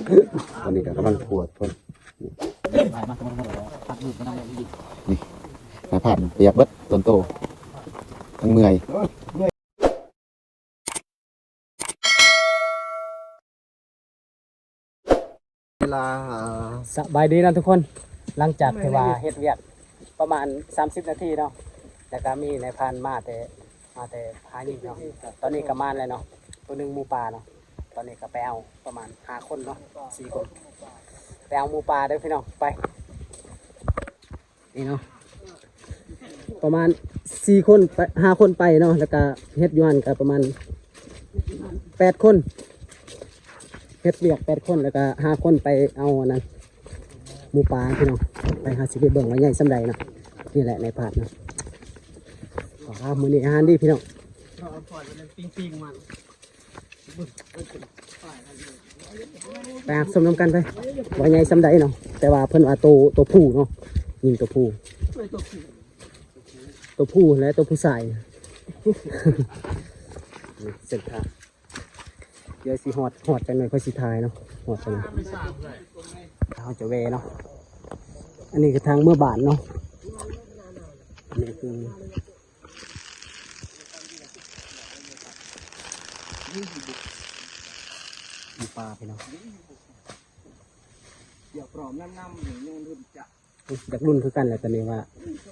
ตอนนี้ก็กำลังปวดพ่นนี่หน้าผากเปียกเบิดต้นโตทั้งเมื่อยเวลาสบายดีนะทุกคนหลังจากที่ว่าเฮ็ดเวียกประมาณ30นาทีเนาะแล้วก็มีในพานมาแต่หายิงเนาะตอนนี้ก็มาแล้วเนาะตัวหนึงหมูป่าเนาะตอนนี้ก็ไปเอาประมาณ5คนเนาะ4คนไปเอาหมูป่าเด้อพี่น้องไปนี่เนาะประมาณ4คนไป5คนไปเนาะแล้วก็เฮ็ดอยู่หั่นก็ประมาณ8คนเฮ็ดเวียก8คนแล้วก็5คนไปเอาอันนั้นหมูป่าพี่น้องไปหาสิไปเบิ่งว่าใหญ่ส่ำใดเนาะนี่แหละในภาพเนาะมื้อนี้อาหารดีพี่น้องไปหาสมน้ำกันไปว่าใหญ่ส่ำใดเนาะแต่ว่าเพิ่นว่าตัวผู้เนาะยิงตัวผู้และตัวผู้ชายเสร็จค่ะเดี๋ยวสิหอดจังหน่อยค่อยสิทายเนาะหอดจังหน่อยเขาจะเวเนาะอันนี้คือทางเมื่อบานเนาะอันนี้คือมีปลาไปเนาะอยากปลอมน้ำหรือยังรุ่นจะอยากรุ่นคือกันแหละตอนนี้ว่า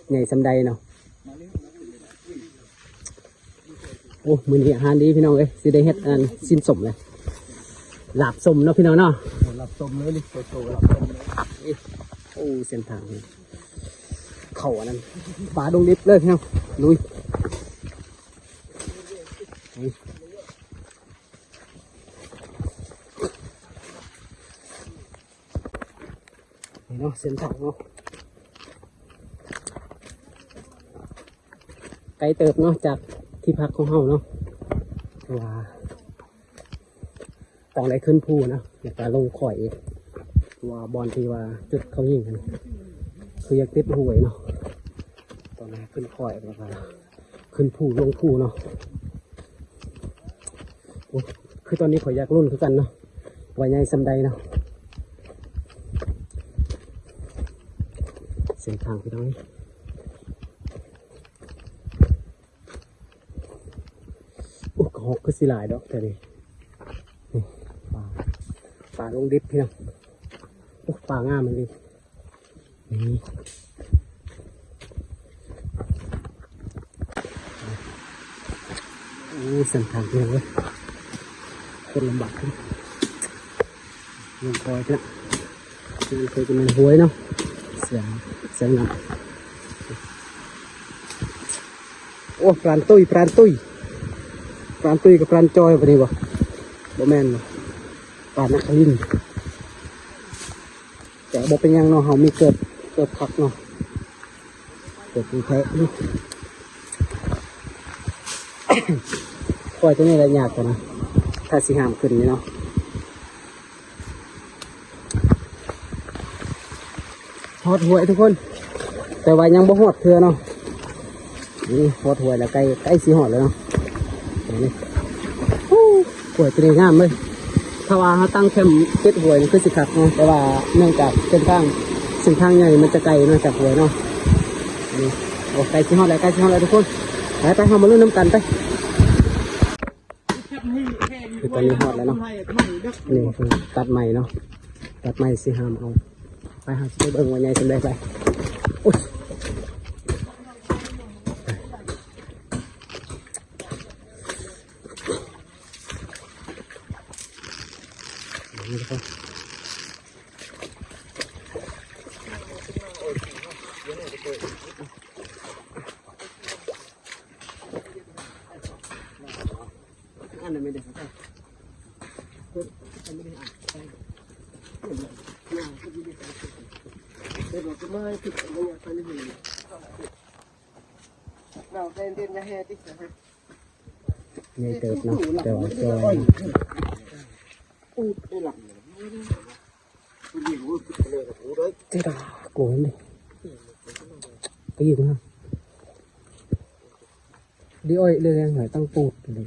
ใหญ่สำใดเนาะโอ้มือนี้อาหารดีพี่น้องเอ้ยสิได้เฮ็ดอันสิ้นสมเลยหลาบสมเนาะพี่น้องเนาะหลาบสมเลยโตหลาบสมเลยโอ้เส้นทางนี้เข่าอันนั้นป่าดงดิบเลยพี่น้องลุยนี่เนาะเส้นทางเนาะไกลเติบเนาะจากที่พักของเฮาเนาะว่าต้องได้ขึ้นภูนะอยากจะลงข่อยตัวบอลที่ว่าจุดเขายิงกันคืออยากติดหวยเนาะตอนนี้ขึ้นข่อยแล้วก็ขึ้นภูลงภูเนาะโอ้คือตอนนี้ขออยากรุ่นคือกันเนาะว่าใหญ่สำใดเนาะเส้นทางพี่น้องโอ้กระหอกคือสิหลายดอกแต่ดิป่าลงดิบพี่น้องโอ้ป่างามมันดินี่โอ้เส้นทางพี่น้องเลยคนลำบากขึ้นลงคอยนะเคยจะมันหวยเนาะเสียงหนักโอ้ปลานตุ้ยกับปลานจอยวันนี้วะบ่แม่นวะปลานักลินแต่บ่เป็นยังเนาะเฮามีเกิดผักเนาะเกิดปูแพะนี่ ปล่อยตัวนี้ละยากกว่านะถ้าสิหามขึ้นนี่เนาะหอดหวยทุกคนแต่ว่ายังบ่หอดเถื่อเนาะนี่หอดหวยแล้วใกล้สิหอดแล้วเนาะนี่หวยตัวนี้งามเลยถ้าว่าเขาตั้งแคมป์เก็บหวยนี่คือสิขับเนาะแต่ว่าเนื่องจากเส้นทางใหญ่มันจะไกลมาจากหวยเนาะนี่โอ้ใกล้สิหอดแล้วทุกคนไปเรามาลุ้นน้ำกันไปคือตอนนี้หอดแล้วเนาะนี่คือตัดใหม่เนาะตัดใหม่สิหามเอาไปหาสิเบิ่งว่าใหญ่สำได้ไปโอ้ยนี่ทุกคนอันนั้นไม่ได้ใช่ไม่ได้อ่านใช่เดี๋ยวจะมาติดอะไรอย่างไปนี่เราเต้นจะแห่ติดนะครับนี่เติบเนาะแต่ว่าจอยอู้ได้หลังเจ๊ดาโกงดิไปอยู่นะดิอ้อยเรื่องไหนตั้งปูดเลย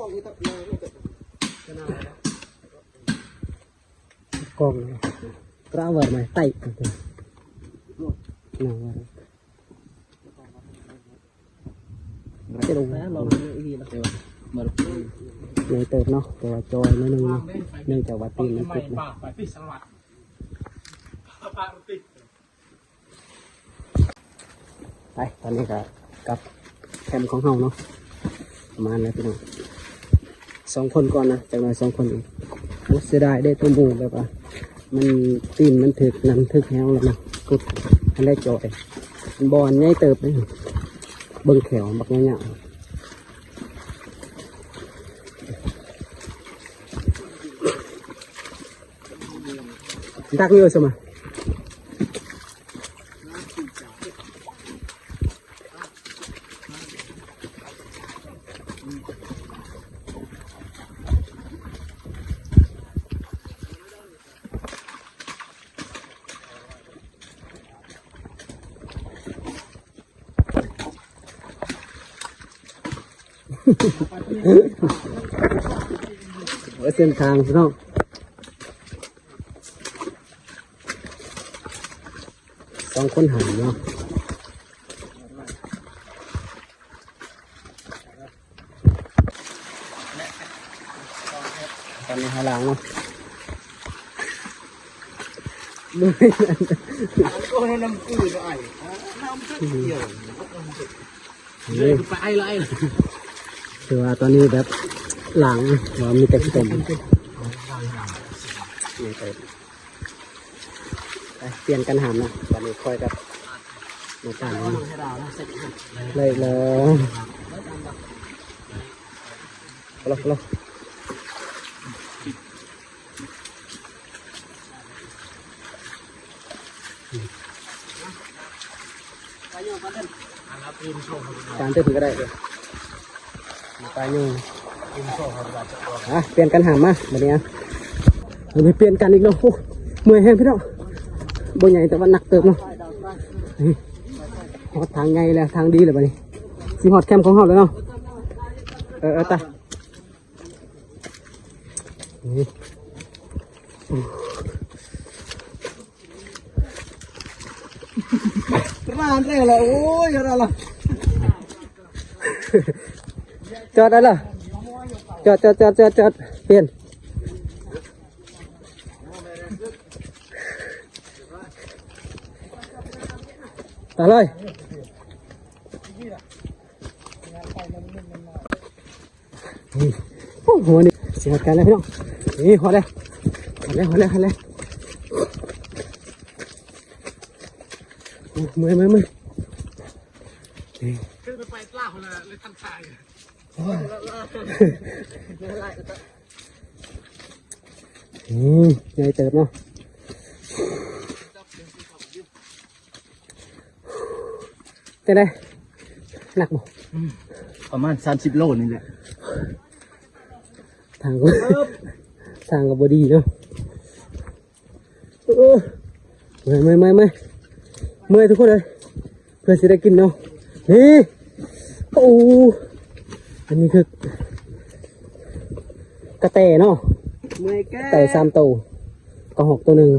กองกระเวิร์ดไหมไต่หนังจะลงแล้วลองดูอีกแล้วเลยเติบเนาะแต่ว่าจอยนิดนึงเนาะเนื่องจากว่าตีนมันติดนะไปตอนนี้ก็กับแคมป์ของเฮาเนาะประมาณนี้พี่น้อง2 คนก่อนนะจากนั้น2 คนอีกเสียดายได้ตัวหมูแบบว่ามันตีนมันถึกนั่นถึกแห้งแล้วนะกุดอันได้จอยบอลง่ายเติบเลยเบิ้งแขวบักง่ายๆตักนี่เอาสมาเส้นทางพี่น้อง2 คนหายเนาะตอนนี้หาหลังเนาะดูก็ให้น้ำตื้อไอ้น้ำตื้อเกี่ยวเลยไปไอ้ไรคือว่าตอนนี้แบบหลังว่ามีแต่ต้มเปลี่ยนกันหามนะตอนนี้คอยกับในการเลยเราการเต้นก็ได้เลยไปนู่นเปลี่ยนกันหามมาแบบนี้เราไปเปลี่ยนกันอีกแล้วเมื่อยแห้งพี่น้องบนใหญ่แต่ว่าหนักเติบเนาะหอดทางไงแล้วทางดีเลยแบบนี้สิหอดแคมป์ของเขาเลยเนาะตาประมาณนี้แหละโอ้ยอะไรล่ะจอดได้ละจอดเปลี่ยนตาเลยโอ้โหนี่เสียกันแล้วพี่น้องนี่หัวเลยมือขึ้นไปปลาคนละเลยทันใจใหญ่เติบเนาะจะได้หนักบ่ประมาณ30 โลนี่แหละทางกับบดีเนาะเมื่อยทุกคนเลยเพื่อจะได้กินเนาะนี่โอ้อันนี้คือกระแตเนาะแต่3 ตัวกระหอกตัวหนึ่ง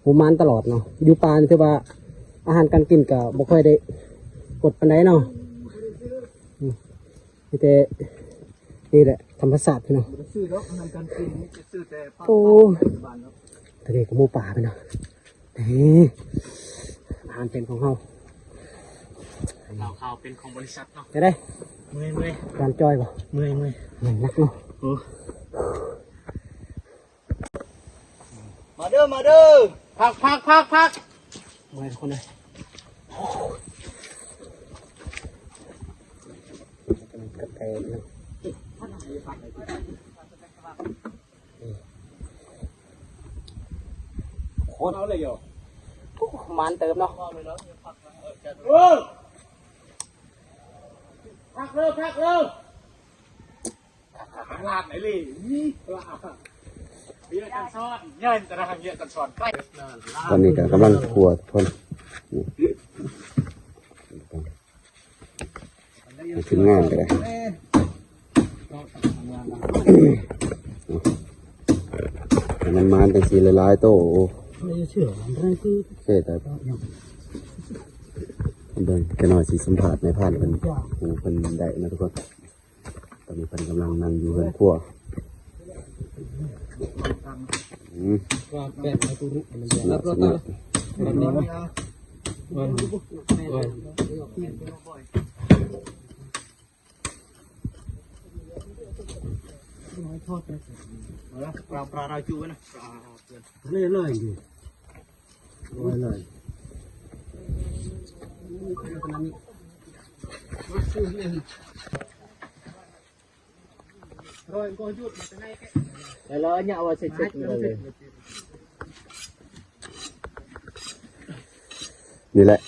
หูมันตลอดเนาะอยู่ปลาที่ว่าอาหารการกินกับบ่ค่อยได้กดปันไดเนาะนี่แต่นี่แหละธรรมศาสตร์พี่เนาะโอ้ทะเลกับหมูป่าพี่เนาะนี่อาหารเป็นของเราข่าวเป็นของบริษัทเนาะจะได้เมื่อยการจอยป่ะเมื่อยนักเนาะมาเด้อพักเมื่อยคนเลยกระเตงนะโคตรเอาเลยโยมันเติมเนาะพักเร็วลาดไหนเลยนี่ลาดเบี้ยกันซ้อนเงินแต่ละครั้งเบี้ยกันซ้อนใกล้ตอนนี้ก็กำลังขวดคนถึงงานก็ได้ มันมาจังสีหลายๆโตโอ้ ไม่เชื่อมันเรื่องที่ โอเคแต่เดินกันหน่อยสิสัมผัสในผ่านเป็นเป็นได้นะทุกคนตอนนี้เป็นกำลังนั่งอยู่บนขั้ว ว่าแบบในตัวรู้มัน แล้วก็ต่อ แบบนี้ว่าทอดเลยปลาเราจูนะเลยอยู่เลย rồi có chút mà cái này cái lỡ nhậu vào xịt xịt rồi นี่แหละ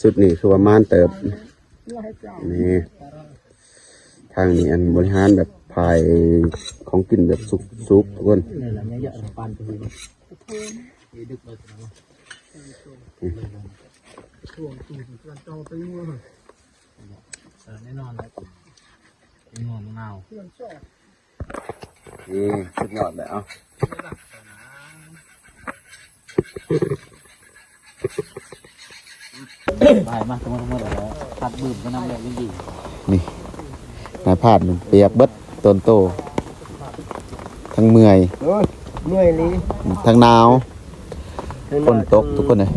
สุดนี่คือประมาณเติบนี่ทางนี้อันบริหารแบบภายของกินแบบสุกทุกคน này là nhớ ở bàn từ đi được rồiแน่นอนเลยงงเงา นี่สุดยอดเลยเอา bài mà không có ở phạt bùn cái năm lệ cái gì นี่นายพาดมันเปียกเบิดต้นโตทั้งเมื่อย nuôi lý ทั้งหนาวฝนตกทุกคนเลย